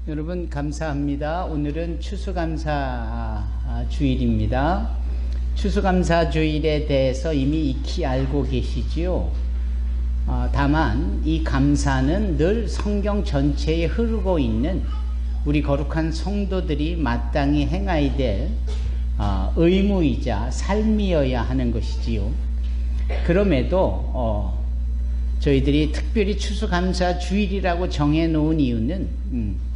여러분 감사합니다. 오늘은 추수감사 주일입니다. 추수감사 주일에 대해서 이미 익히 알고 계시지요. 다만 이 감사는 늘 성경 전체에 흐르고 있는 우리 거룩한 성도들이 마땅히 행해야 될 의무이자 삶이어야 하는 것이지요. 그럼에도 저희들이 특별히 추수감사 주일이라고 정해놓은 이유는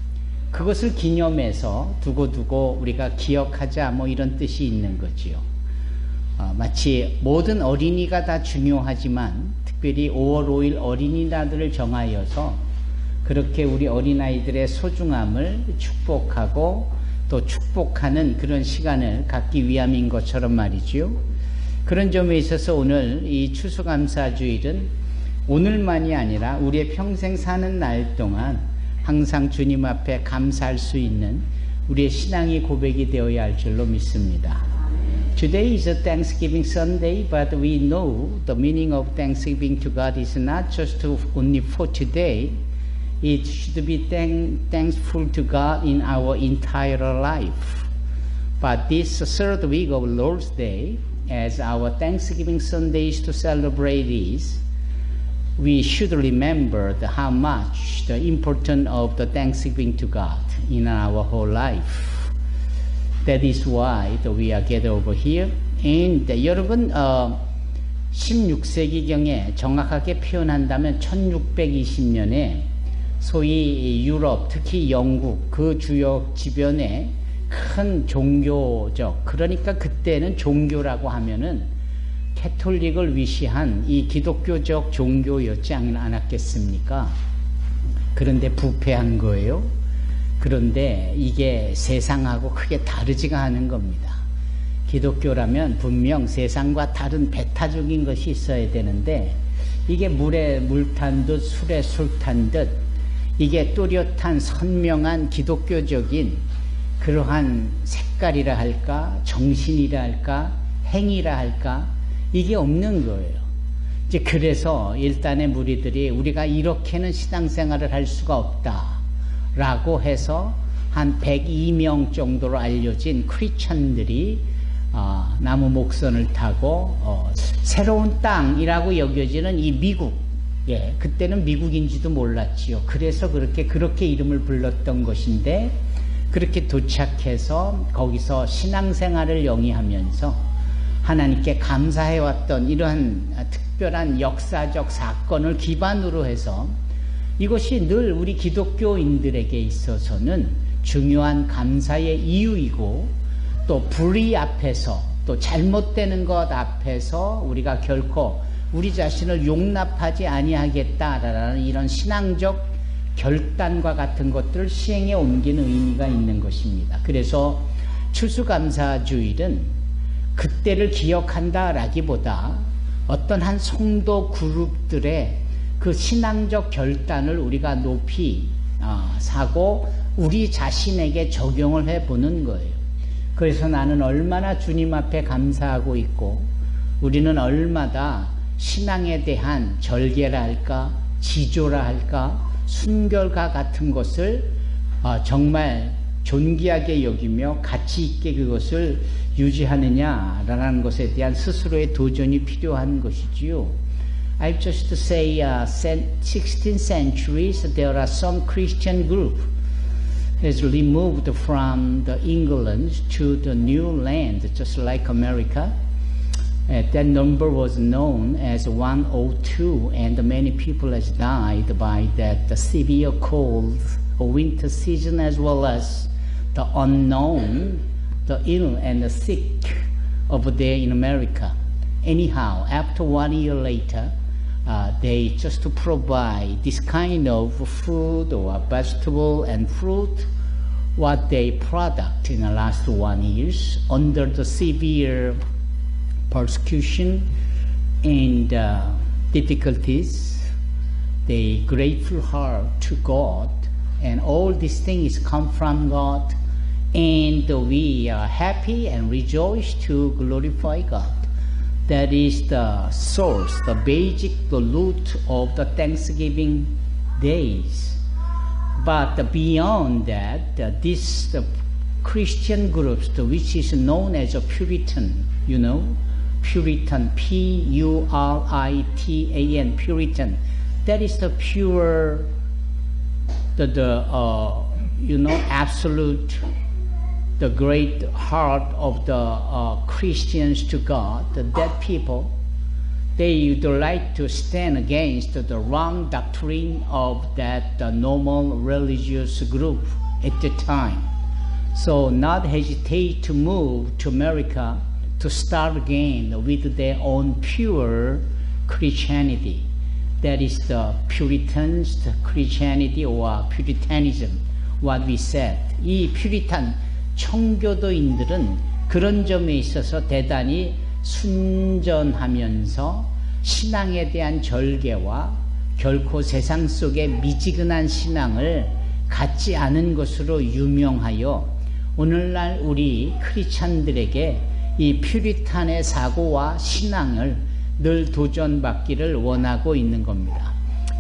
그것을 기념해서 두고두고 우리가 기억하자 이런 뜻이 있는 거지요. 마치 모든 어린이가 다 중요하지만 특별히 5월 5일 어린이날을 정하여서 그렇게 우리 어린아이들의 소중함을 축복하고 또 축복하는 그런 시간을 갖기 위함인 것처럼 말이지요. 그런 점에 있어서 오늘 이 추수감사주일은 오늘만이 아니라 우리의 평생 사는 날 동안 항상 주님 앞에 감사할 수 있는 우리의 신앙의 고백이 되어야 할 줄로 믿습니다. Today is a Thanksgiving Sunday, but we know the meaning of Thanksgiving to God is not just only for today. It should be thankful to God in our entire life. But this third week of Lord's Day, as our Thanksgiving Sunday is to celebrate this, we should remember how much the importance of the thanksgiving to God in our whole life. That is why we are gathered over here. And 여러분 16세기경에 정확하게 표현한다면 1620년에 소위 유럽, 특히 영국 그 주요 지변에 큰 종교적, 그러니까 그때는 종교라고 하면은 캐톨릭을 위시한 이 기독교적 종교였지 않았겠습니까? 그런데 부패한 거예요. 그런데 이게 세상하고 크게 다르지가 않은 겁니다. 기독교라면 분명 세상과 다른 배타적인 것이 있어야 되는데 이게 물에 물 탄 듯 술에 술 탄 듯 이게 또렷한 선명한 기독교적인 그러한 색깔이라 할까, 정신이라 할까, 행위라 할까, 이게 없는 거예요. 이제 그래서 일단의 무리들이 우리가 이렇게는 신앙생활을 할 수가 없다라고 해서 한 102명 정도로 알려진 크리스천들이 나무 목선을 타고 새로운 땅이라고 여겨지는 이 미국, 그때는 미국인지도 몰랐지요. 그래서 그렇게 이름을 불렀던 것인데 그렇게 도착해서 거기서 신앙생활을 영위하면서 하나님께 감사해왔던 이러한 특별한 역사적 사건을 기반으로 해서 이것이 늘 우리 기독교인들에게 있어서는 중요한 감사의 이유이고 또 불의 앞에서 또 잘못되는 것 앞에서 우리가 결코 우리 자신을 용납하지 아니하겠다라는 이런 신앙적 결단과 같은 것들을 시행에 옮기는 의미가 있는 것입니다. 그래서 추수감사주일은 그때를 기억한다라기보다 어떤 한 성도 그룹들의 그 신앙적 결단을 우리가 높이 사고 우리 자신에게 적용을 해보는 거예요. 그래서 나는 얼마나 주님 앞에 감사하고 있고 우리는 얼마나 신앙에 대한 절개라 할까, 지조라 할까, 순결과 같은 것을 정말 존귀하게 여기며 가치 있게 그것을 유지하느냐라는 것에 대한 스스로의 도전이 필요한 것이지요. I've just to say 16th centuries there are some Christian group has removed from the England to the new land just like America. That number was known as 102 and many people has died by that severe cold or winter season as well as the unknown, the ill and the sick over there in America. Anyhow, after 1 year later, they just to provide this kind of food or vegetable and fruit, what they product in the last 1 year under the severe persecution and difficulties. They grateful heart to God, and all these things come from God. And we are happy and rejoice to glorify God. That is the source, the basic, the root of the Thanksgiving days. But beyond that, this Christian groups, which is known as a Puritan, you know, Puritan, P-U-R-I-T-A-N, Puritan. That is the pure, absolute, the great heart of the Christians to God. That people, they would like to stand against the wrong doctrine of that normal religious group at the time. So not hesitate to move to America to start again with their own pure Christianity. That is the Puritans, the Christianity or Puritanism, what we said. 이 퓨리탄 청교도인들은 그런 점에 있어서 대단히 순전하면서 신앙에 대한 절개와 결코 세상 속의 미지근한 신앙을 갖지 않은 것으로 유명하여 오늘날 우리 크리스찬들에게 이 퓨리탄의 사고와 신앙을 늘 도전받기를 원하고 있는 겁니다.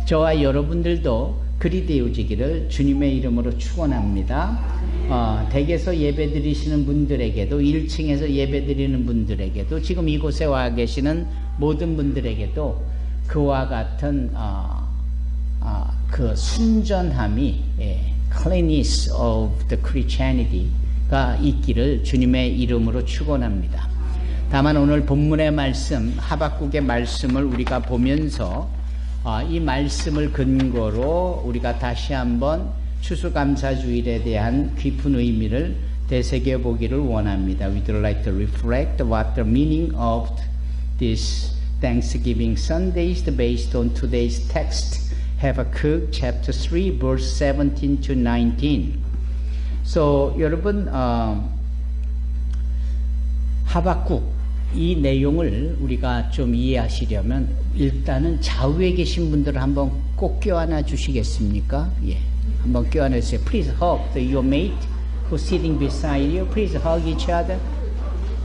저와 여러분들도 그리 되어지기를 주님의 이름으로 축원합니다. 댁에서 예배드리시는 분들에게도 1층에서 예배드리는 분들에게도 지금 이곳에 와 계시는 모든 분들에게도 그와 같은 그 순전함이 cleanness of the Christianity가 있기를 주님의 이름으로 축원합니다. 다만 오늘 본문의 말씀 하박국의 말씀을 우리가 보면서 이 말씀을 근거로 우리가 다시 한번 추수감사주일에 대한 깊은 의미를 되새겨 보기를 원합니다. We'd like to reflect what the meaning of this Thanksgiving Sunday is based on today's text, Habakkuk chapter 3, verse 17 to 19. So 여러분 하박국 이 내용을 우리가 좀 이해하시려면 일단은 좌우에 계신 분들을 한번 꼭 껴안아 주시겠습니까? 예, 한번 껴안아 주세요. Please hug your mate who's sitting beside you. Please hug each other.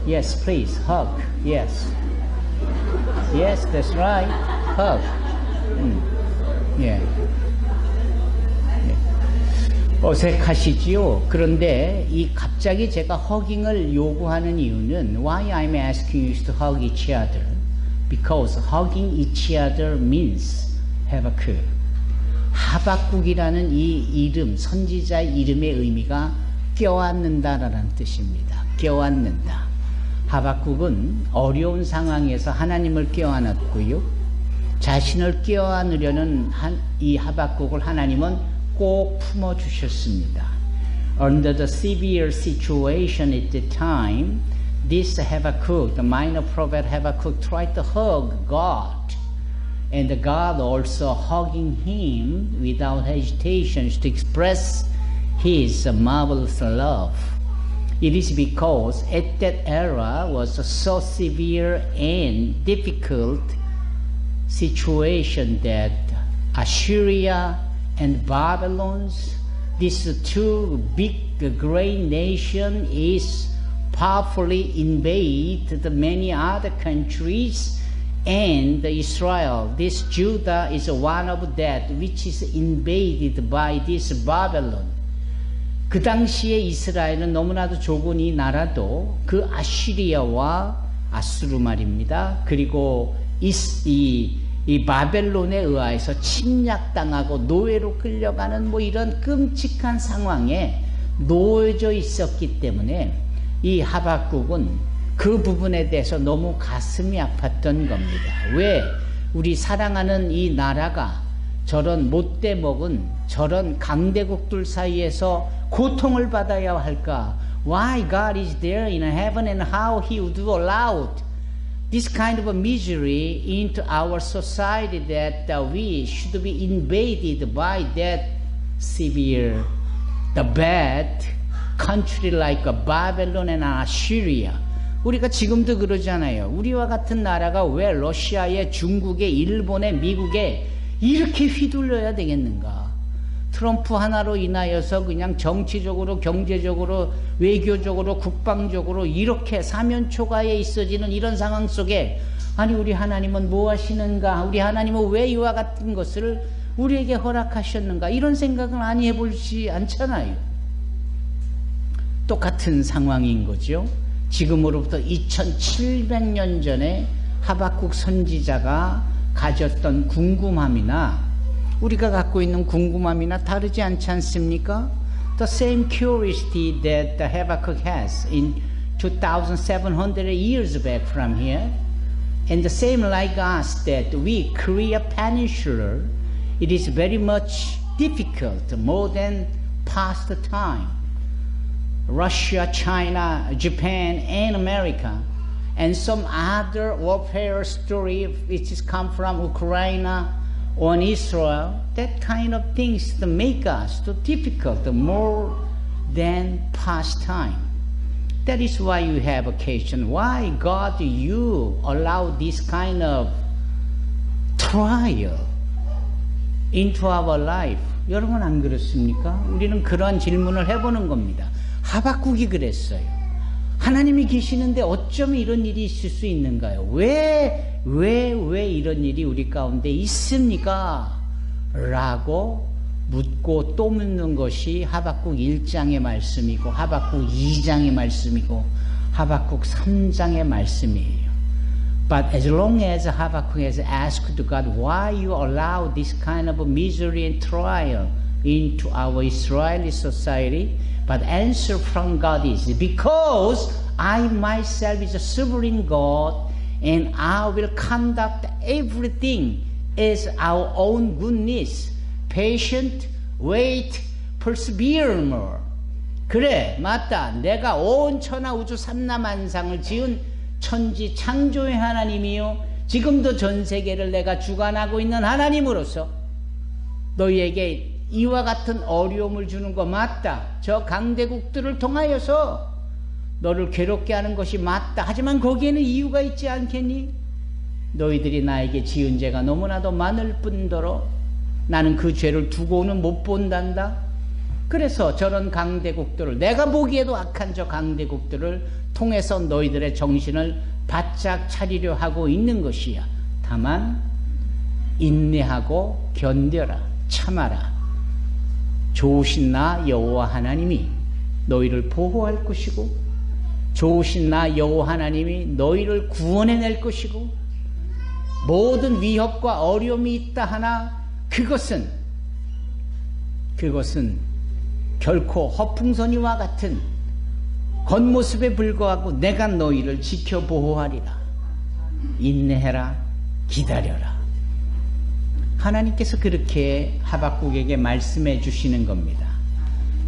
Yes, please hug. Yes, yes, that's right. Hug. 예. 어색하시지요? 그런데 이 갑자기 제가 허깅을 요구하는 이유는 Why I'm asking you to hug each other? Because hugging each other means Habakkuk. 하박국이라는 이 이름, 선지자의 이름의 의미가 껴안는다라는 뜻입니다. 껴안는다. 하박국은 어려운 상황에서 하나님을 껴안았고요. 자신을 껴안으려는 이 하박국을 하나님은 꼭 품어주셨습니다. Under the severe situation at the time, this Habakkuk, the minor prophet Habakkuk, tried to hug God. And God also hugging him without hesitation to express his marvelous love. It is because at that era was a so severe and difficult situation that Assyria and Babylon's, these two big great nations is powerfully invade the many other countries, and Israel, this Judah is one of that which is invaded by this Babylon. 그 당시에 이스라엘은 너무나도 좁은 이 나라도 그 아시리아와 아수르 말입니다. 그리고 이 바벨론에 의하여서 침략당하고 노예로 끌려가는 뭐 이런 끔찍한 상황에 놓여져 있었기 때문에 이 하박국은 그 부분에 대해서 너무 가슴이 아팠던 겁니다. 왜 우리 사랑하는 이 나라가 저런 못돼 먹은 저런 강대국들 사이에서 고통을 받아야 할까? Why God is there in heaven and how He would allow this kind of a misery into our society that we should be invaded by that severe, the bad country like Babylon and Assyria. 우리가 지금도 그러잖아요. 우리와 같은 나라가 왜 러시아에, 중국에, 일본에, 미국에 이렇게 휘둘려야 되겠는가? 트럼프 하나로 인하여서 그냥 정치적으로, 경제적으로, 외교적으로, 국방적으로 이렇게 사면초가에 있어지는 이런 상황 속에 아니 우리 하나님은 뭐 하시는가? 우리 하나님은 왜 이와 같은 것을 우리에게 허락하셨는가? 이런 생각은 많이 해보지 않잖아요. 똑같은 상황인 거죠. 지금으로부터 2700년 전에 하박국 선지자가 가졌던 궁금함이나 우리가 갖고 있는 궁금함이나 다르지 않지 않습니까? The same curiosity that the Habakkuk has in 2,700 years back from here, and the same like us that we, Korea Peninsula, it is very much difficult, more than past time. Russia, China, Japan, and America, and some other warfare story which has come from Ukraine or Israel, that kind of things to make us too difficult, more than past time. That is why you have occasion. Why, God, you allow this kind of trial into our life? 여러분 안 그렇습니까? 우리는 그러한 질문을 해보는 겁니다. 하박국이 그랬어요. 하나님이 계시는데 어쩜 이런 일이 있을 수 있는가요? 왜 이런 일이 우리 가운데 있습니까? 라고 묻고 또 묻는 것이 하박국 1장의 말씀이고 하박국 2장의 말씀이고 하박국 3장의 말씀이에요. But as long as Habakkuk has asked God, why you allow this kind of misery and trial into our Israeli society, but answer from God is, because I myself is a sovereign God, and I will conduct everything as our own goodness. Patient, wait, persevere more. 그래, 맞다. 내가 온 천하 우주 삼라만상을 지은 천지 창조의 하나님이요, 지금도 전 세계를 내가 주관하고 있는 하나님으로서 너희에게 이와 같은 어려움을 주는 거 맞다. 저 강대국들을 통하여서 너를 괴롭게 하는 것이 맞다. 하지만 거기에는 이유가 있지 않겠니? 너희들이 나에게 지은 죄가 너무나도 많을 뿐더러 나는 그 죄를 두고는 못 본단다. 그래서 저런 강대국들을, 내가 보기에도 악한 저 강대국들을 통해서 너희들의 정신을 바짝 차리려 하고 있는 것이야. 다만 인내하고 견뎌라, 참아라. 좋으신 나 여호와 하나님이 너희를 보호할 것이고, 좋으신 나 여호와 하나님이 너희를 구원해낼 것이고, 모든 위협과 어려움이 있다 하나 그것은 결코 허풍선이와 같은 겉모습에 불과하고 내가 너희를 지켜 보호하리라. 인내해라, 기다려라. 하나님께서 그렇게 하박국에게 말씀해 주시는 겁니다.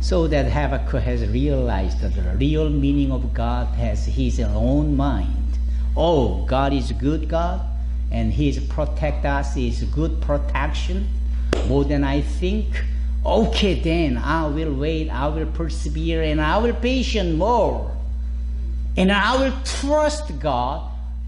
So that Habakkuk has realized that the real meaning of God has his own mind. Oh, God is a good God, and He protect us, He is good protection. More than I think. Okay, then I will wait, I will persevere, and I will patient more. And I will trust God,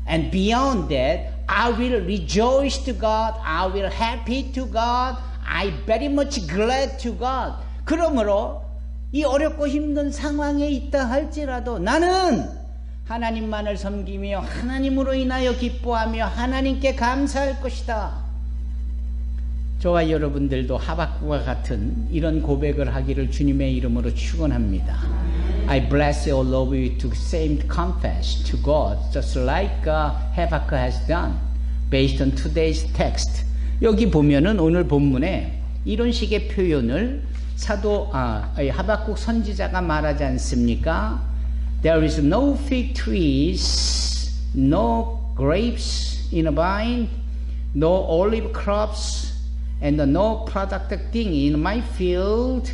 and beyond that, I will rejoice to God, I will happy to God, I very much glad to God. 그러므로 이 어렵고 힘든 상황에 있다 할지라도 나는 하나님만을 섬기며 하나님으로 인하여 기뻐하며 하나님께 감사할 것이다. 저와 여러분들도 하박국과 같은 이런 고백을 하기를 주님의 이름으로 축원합니다. I bless all of you to same confess to God, just like Habakkuk has done, based on today's text. 여기 보면은 오늘 본문에 이런 식의 표현을 하박국 선지자가 말하지 않습니까? There is no fig trees, no grapes in a vine, no olive crops, and no productive thing in my field.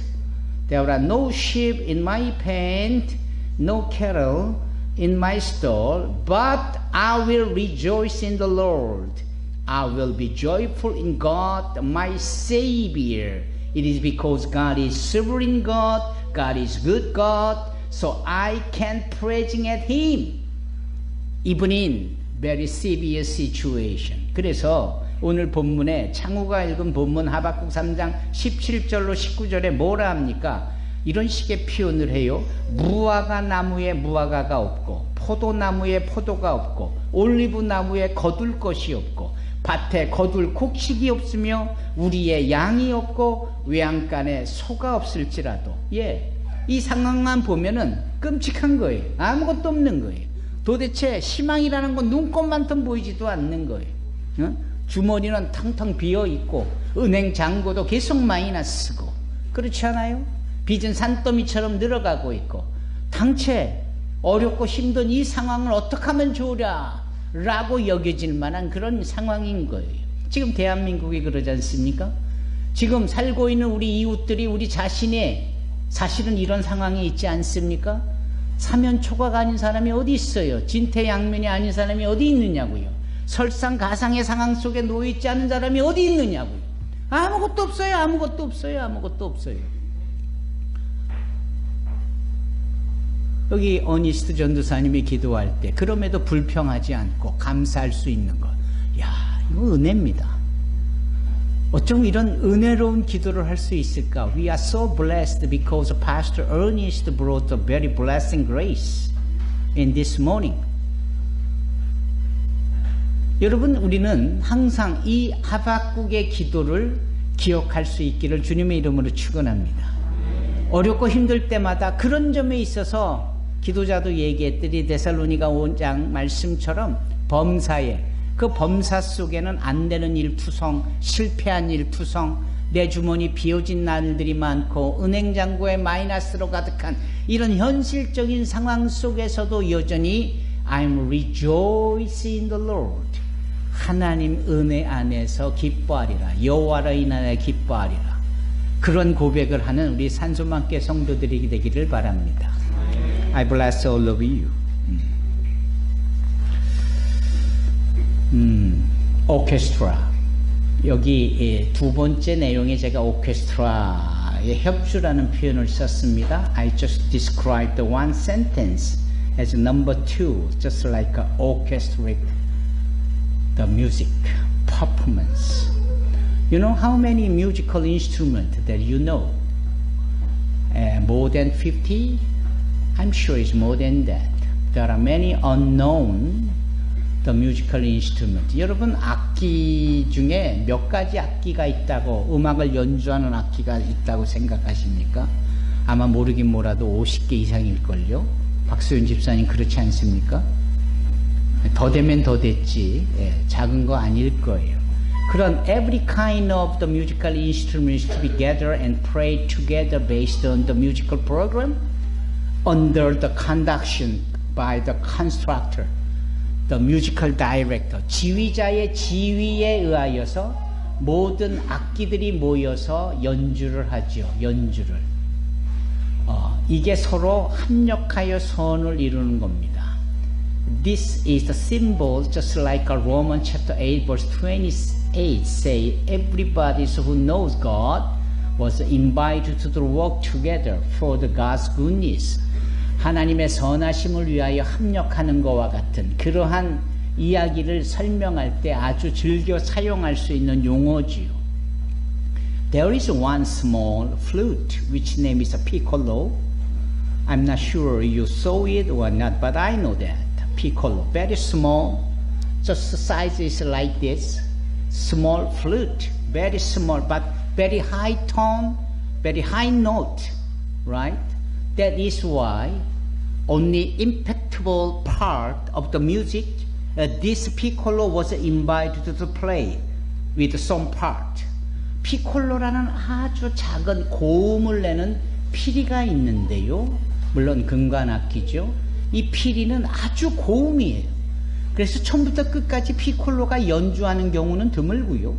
There are no sheep in my pen, no cattle in my stall, but I will rejoice in the Lord. I will be joyful in God, my Savior. It is because God is sovereign God, God is good God, so I can praising at Him, even in very severe situation. 그래서 오늘 본문에 창우가 읽은 본문 하박국 3장 17절로 19절에 뭐라 합니까? 이런 식의 표현을 해요. 무화과 나무에 무화과가 없고 포도나무에 포도가 없고 올리브 나무에 거둘 것이 없고 밭에 거둘 곡식이 없으며 우리의 양이 없고 외양간에 소가 없을지라도 이 상황만 보면은 끔찍한 거예요. 아무것도 없는 거예요. 도대체 희망이라는 건 눈꽃만큼 보이지도 않는 거예요. 주머니는 텅텅 비어있고 은행 잔고도 계속 마이너스고 그렇지 않아요? 빚은 산더미처럼 늘어가고 있고 당최 어렵고 힘든 이 상황을 어떻게 하면 좋으랴 라고 여겨질 만한 그런 상황인 거예요. 지금 대한민국이 그러지 않습니까? 지금 살고 있는 우리 이웃들이 우리 자신의 사실은 이런 상황이 있지 않습니까? 사면초가가 아닌 사람이 어디 있어요? 진퇴양면이 아닌 사람이 어디 있느냐고요? 설상가상의 상황 속에 놓여있지 않은 사람이 어디 있느냐고요? 아무것도 없어요. 아무것도 없어요. 아무것도 없어요. 여기 어니스트 전도사님이 기도할 때 그럼에도 불평하지 않고 감사할 수 있는 것, 이거 은혜입니다. 어쩜 이런 은혜로운 기도를 할 수 있을까? We are so blessed because Pastor Ernest brought a very blessing grace in this morning. 여러분, 우리는 항상 이 하박국의 기도를 기억할 수 있기를 주님의 이름으로 축원합니다. 어렵고 힘들 때마다 그런 점에 있어서 기도자도 얘기했더니 데살로니가 5장 말씀처럼 범사에 그 범사 속에는 안 되는 일투성, 실패한 일투성, 내 주머니 비어진 날들이 많고 은행 잔고에 마이너스로 가득한 이런 현실적인 상황 속에서도 여전히 I'm rejoicing in the Lord. 하나님 은혜 안에서 기뻐하리라. 여호와로 인하여 기뻐하리라. 그런 고백을 하는 우리 산소망교 성도들이 되기를 바랍니다. I bless all of you. 오케스트라. 여기 두 번째 내용에 제가 오케스트라의 협주라는 표현을 썼습니다. I just described the one sentence as number two, just like an orchestrate the music performance. You know how many musical instruments that you know? More than 50? I'm sure it's more than that. There are many unknown the musical instrument. 여러분, 악기 중에 몇 가지 악기가 있다고, 음악을 연주하는 악기가 있다고 생각하십니까? 아마 모르긴 몰라도 50개 이상일걸요? 박소연 집사님 그렇지 않습니까? 더 되면 더 됐지. 작은 거 아닐 거예요. 그런 every kind of the musical instruments to be gathered and played together based on the musical program under the conduction by the constructor, the musical director. 지휘자의 지휘에 의하여서 모든 악기들이 모여서 연주를 하죠. 연주를. 이게 서로 합력하여 선을 이루는 겁니다. This is the symbol, just like Romans chapter 8 verse 28 say, everybody who knows God was invited to work together for the God's goodness. 하나님의 선하심을 위하여 합력하는 것과 같은 그러한 이야기를 설명할 때 아주 즐겨 사용할 수 있는 용어지요. There is one small flute which name is a piccolo. I'm not sure you saw it or not, but I know that. Piccolo, very small, just the size is like this. Small flute, very small, but very high tone, very high note, right? That is why only impactful part of the music, this piccolo was invited to play with some part. 피콜로라는 아주 작은 고음을 내는 피리가 있는데요. 물론 금관악기죠. 이 피리는 아주 고음이에요. 그래서 처음부터 끝까지 피콜로가 연주하는 경우는 드물고요.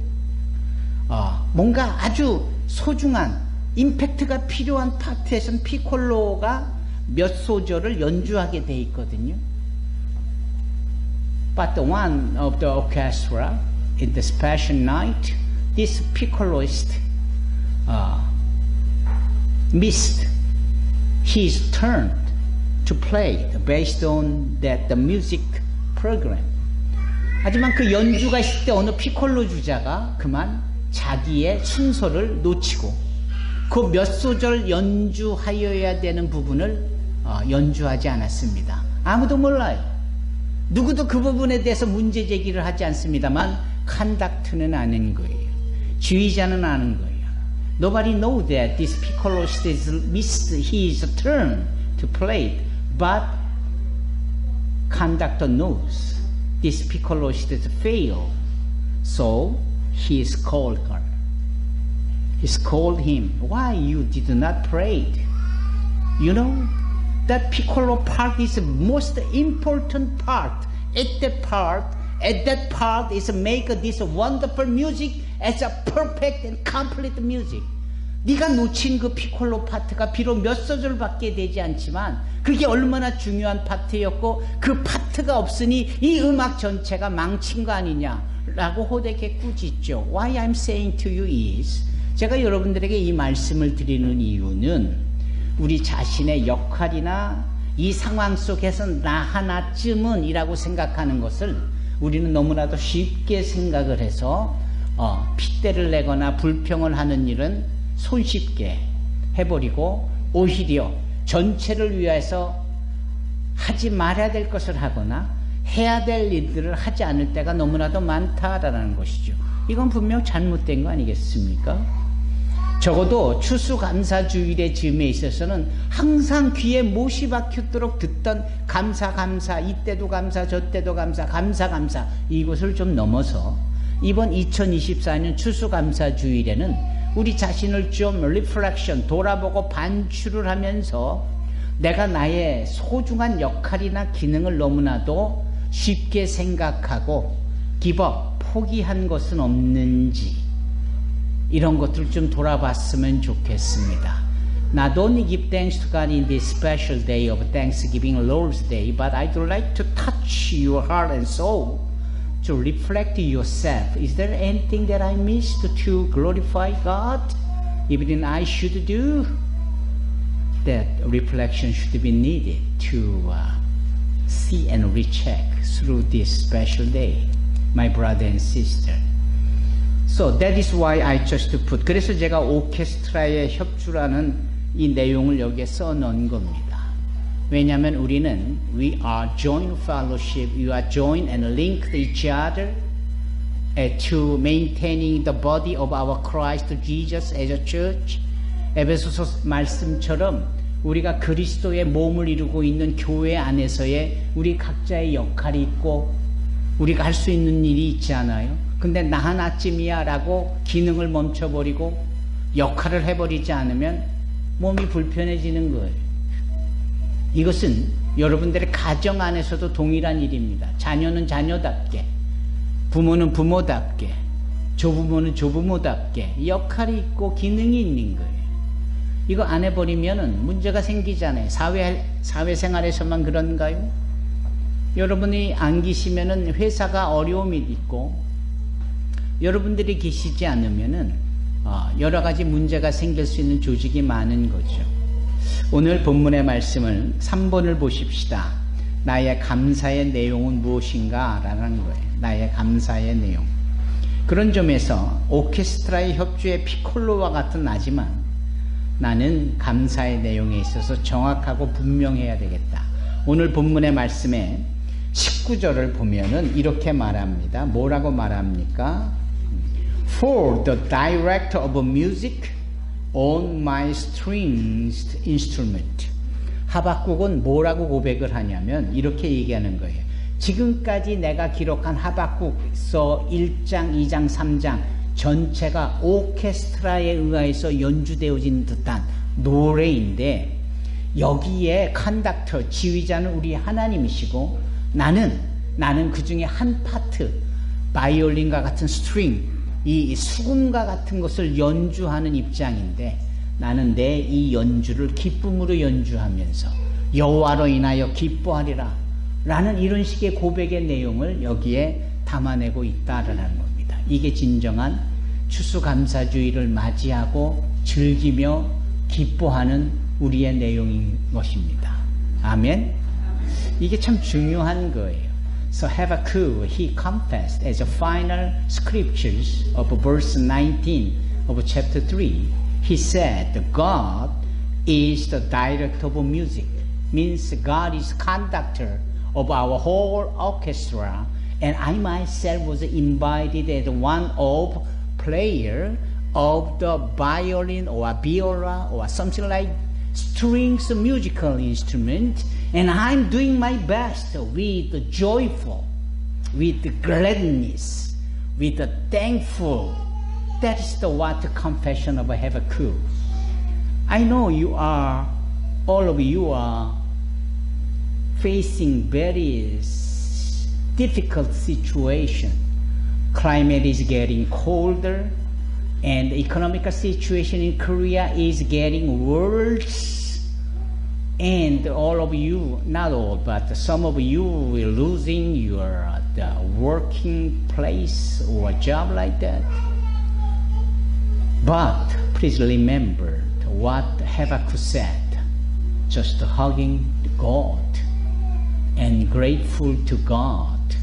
뭔가 아주 소중한 임팩트가 필요한 파트에서는 피콜로가 몇 소절을 연주하게 돼 있거든요. But one of the orchestra in this Passion Night, this piccoloist missed his turn to play based on that the music program. 하지만 그 연주가 있을 때 어느 피콜로 주자가 그만 자기의 순서를 놓치고 그 몇 소절 연주하여야 되는 부분을 연주하지 않았습니다. 아무도 몰라요. 누구도 그 부분에 대해서 문제 제기를 하지 않습니다만 컨덕트는 아는 거예요. 지휘자는 아는 거예요. Nobody knows that this piccoloist has missed his turn to play, but conductor knows this piccoloist has failed, so he is called her. He's called him. Why you did not pray? You know, that piccolo part is the most important part. At that part is make this wonderful music as a perfect and complete music. 네가 놓친 그 피콜로 파트가 비록 몇 소절밖에 되지 않지만 그게 얼마나 중요한 파트였고 그 파트가 없으니 이 음악 전체가 망친 거 아니냐라고 호되게 꾸짖죠. Why I'm saying to you is 제가 여러분들에게 이 말씀을 드리는 이유는 우리 자신의 역할이나 이 상황 속에서 나 하나쯤은 이라고 생각하는 것을 우리는 너무나도 쉽게 생각을 해서 핏대를 내거나 불평을 하는 일은 손쉽게 해버리고 오히려 전체를 위해서 하지 말아야 될 것을 하거나 해야 될 일들을 하지 않을 때가 너무나도 많다라는 것이죠. 이건 분명 잘못된 거 아니겠습니까? 적어도 추수감사주일의 즈음에 있어서는 항상 귀에 못이 박혔도록 듣던 감사 이때도 감사 저때도 감사 이것을 좀 넘어서 이번 2024년 추수감사주일에는 우리 자신을 좀 리플렉션 돌아보고 반추를 하면서 내가 나의 소중한 역할이나 기능을 너무나도 쉽게 생각하고 기법 포기한 것은 없는지 이런 것들 좀 돌아봤으면 좋겠습니다. Not only give thanks to God in this special day of Thanksgiving, Lord's Day, but I'd like to touch your heart and soul to reflect yourself. Is there anything that I missed to glorify God? Even I should do? That reflection should be needed to see and recheck through this special day, my brother and sister. So that is why I just put. 그래서 제가 오케스트라의 협주라는 이 내용을 여기에 써놓은 겁니다. 왜냐하면 우리는 we are joint fellowship, you are joined and linked each other to maintaining the body of our Christ Jesus as a church. 에베소서 말씀처럼 우리가 그리스도의 몸을 이루고 있는 교회 안에서의 우리 각자의 역할이 있고 우리가 할 수 있는 일이 있지 않아요? 근데 나 하나쯤이야 라고 기능을 멈춰버리고 역할을 해버리지 않으면 몸이 불편해지는 거예요. 이것은 여러분들의 가정 안에서도 동일한 일입니다. 자녀는 자녀답게, 부모는 부모답게, 조부모는 조부모답게 역할이 있고 기능이 있는 거예요. 이거 안 해버리면 문제가 생기잖아요. 사회생활에서만 그런가요? 여러분이 안 계시면 회사가 어려움이 있고 여러분들이 계시지 않으면 여러 가지 문제가 생길 수 있는 조직이 많은 거죠. 오늘 본문의 말씀을 3번을 보십시다. 나의 감사의 내용은 무엇인가? 라는 거예요. 나의 감사의 내용. 그런 점에서 오케스트라의 협주의 피콜로와 같은 나지만 나는 감사의 내용에 있어서 정확하고 분명해야 되겠다. 오늘 본문의 말씀에 19절을 보면은 이렇게 말합니다. 뭐라고 말합니까? For the director of music on my strings instrument. 하박국은 뭐라고 고백을 하냐면 이렇게 얘기하는 거예요. 지금까지 내가 기록한 하박국서 1장, 2장, 3장 전체가 오케스트라에 의해서 연주되어진 듯한 노래인데 여기에 컨덕터, 지휘자는 우리 하나님이시고 나는 그 중에 한 파트, 바이올린과 같은 스트링, 이 수금과 같은 것을 연주하는 입장인데 나는 내 이 연주를 기쁨으로 연주하면서 여호와로 인하여 기뻐하리라 라는 이런 식의 고백의 내용을 여기에 담아내고 있다라는 겁니다. 이게 진정한 추수감사주의를 맞이하고 즐기며 기뻐하는 우리의 내용인 것입니다. 아멘. 이게 참 중요한 거예요. So Habakkuk, he confessed as a final scriptures of verse 19 of chapter 3. He said, God is the director of music. Means God is conductor of our whole orchestra. And I myself was invited as one of player of the violin or viola or something like strings musical instrument. And I'm doing my best with joyful, with gladness, with thankful. That is the what confession of Habakkuk. I know all of you are facing very difficult situation. Climate is getting colder, and the economic situation in Korea is getting worse. And all of you, not all, but some of you will losing your working place or job like that. But please remember what Habakkuk said. Just hugging God and grateful to God,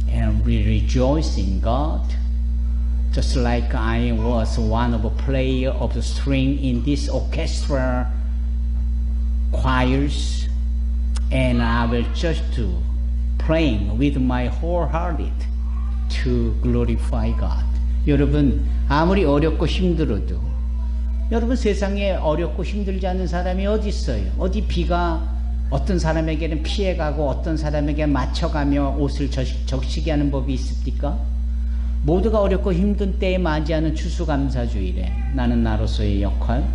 and we rejoice in God. Just like I was one of a player of the string in this orchestra choirs, and I will just playing with my whole heart to glorify God. 여러분, 아무리 어렵고 힘들어도 여러분, 세상에 어렵고 힘들지 않은 사람이 어디 있어요? 어디 비가 어떤 사람에게는 피해가고 어떤 사람에게 맞춰가며 옷을 적시게 하는 법이 있습니까? 모두가 어렵고 힘든 때에 맞이하는 추수감사주일에 나는 나로서의 역할,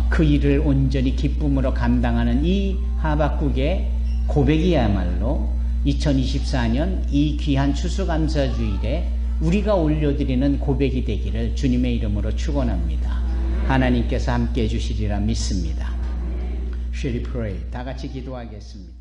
그 일을 온전히 기쁨으로 감당하는 이 하박국의 고백이야말로 2024년 이 귀한 추수감사주일에 우리가 올려드리는 고백이 되기를 주님의 이름으로 축원합니다. 하나님께서 함께해 주시리라 믿습니다. Shall we pray? 다 같이 기도하겠습니다.